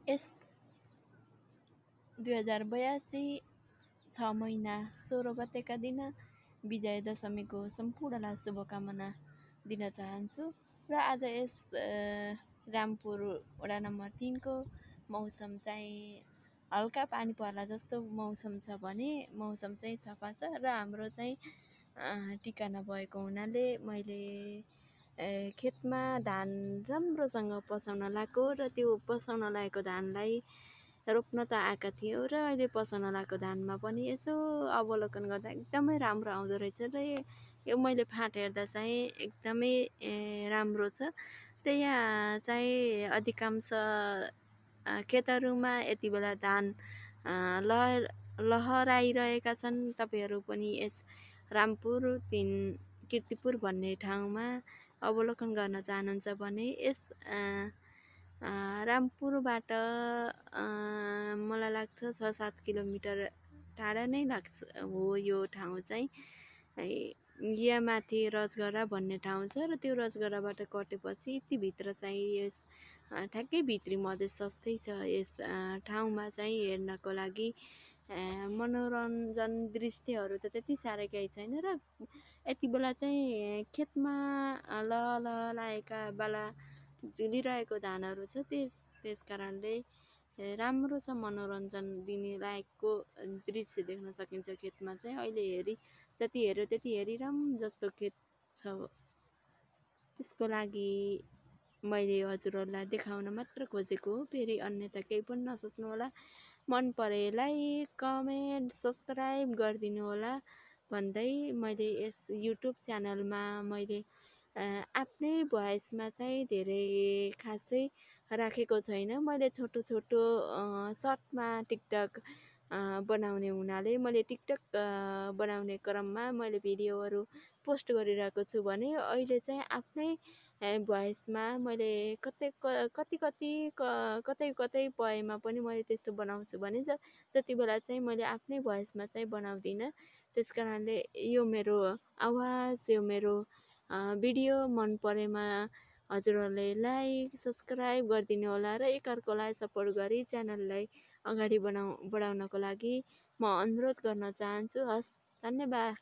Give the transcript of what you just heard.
यस 2082 6 महिना 16 गतेका दिन विजय दशमीको सम्पूर्णलाई शुभकामना दिन चाहन्छु। र आज यस रामपुर वडा नम्बर 3 को मौसम चाहिँ हल्का पानी पर्ला जस्तो मौसम छ भने मौसम चाहिँ सफा छ र हाम्रो चाहिँ ठिकाना भएको हुनाले मैले खेतमा धान राम्रोसँग पसाउन लगाएको र त्यो पसाउन लागेको धानलाई रोप्न त आएका थियो र अहिले पसाउन लागेको धानमा पनि यसो अवलोकन गर्दा एकदमै राम्रो आउँदो रहेछ र यो मैले फाँट हेर्दा चाहिँ एकदमै राम्रो छ र यहाँ चाहिँ अधिकांश खेतहरूमा यति बेला धान लहराइरहेका छन्। तपाईँहरू पनि यस रामपुर 3 किर्तिपुर भन्ने ठाउँमा अवलोकन गर्न चाहनुहुन्छ भने यस रामपुरबाट मलाई लाग्छ 6-7 किलोमिटर टाढा नै लाग्छ हो यो ठाउँ चाहिँ। यहाँ माथि रजगरा भन्ने ठाउँ छ र त्यो रजगराबाट कटेपछि यति भित्र चाहिँ यस ठ्याक्कै भित्री मधेस जस्तै छ। यस ठाउँमा चाहिँ हेर्नको लागि मनोरञ्जन दृश्यहरू त त्यति साह्रै केही छैन र यति बेला चाहिँ खेतमा लहलाएका बाला झुलिरहेको धानहरू छ। त्यस कारणले राम्रो छ, मनोरञ्जन दिने लायकको दृश्य देख्न सकिन्छ। खेतमा चाहिँ अहिले जति हेऱ्यो त्यति हेरिरहँ जस्तो खेत छ। त्यसको लागि मैले हजुरहरूलाई देखाउन मात्र खोजेको हो। फेरि अन्यथा केही पनि नसोच्नु होला। मन परेलाई कमेन्ट सब्सक्राइब गरिदिनु होला भन्दै मैले यस युट्युब च्यानलमा मैले आफ्नै भोइसमा चाहिँ धेरै खासै राखेको छैन। मैले छोटो छोटो सर्टमा टिकटक बनाउने हुनाले मैले टिकटक बनाउने क्रममा मैले भिडियोहरू पोस्ट गरिरहेको छु भने अहिले चाहिँ आफ्नै भोइसमा मैले कतै पएमा पनि मैले त्यस्तो बनाउँछु भने जति बेला चाहिँ मैले आफ्नै भोइसमा चाहिँ बनाउँदिनँ। त्यस कारणले यो मेरो आवाज, यो मेरो भिडियो मन परेमा हजुरहरूले लाइक सब्सक्राइब गरिदिनु होला र एकअर्कालाई सपोर्ट गरी च्यानललाई अगाडि बढाउनको लागि म अनुरोध गर्न चाहन्छु। हस्, धन्यवाद।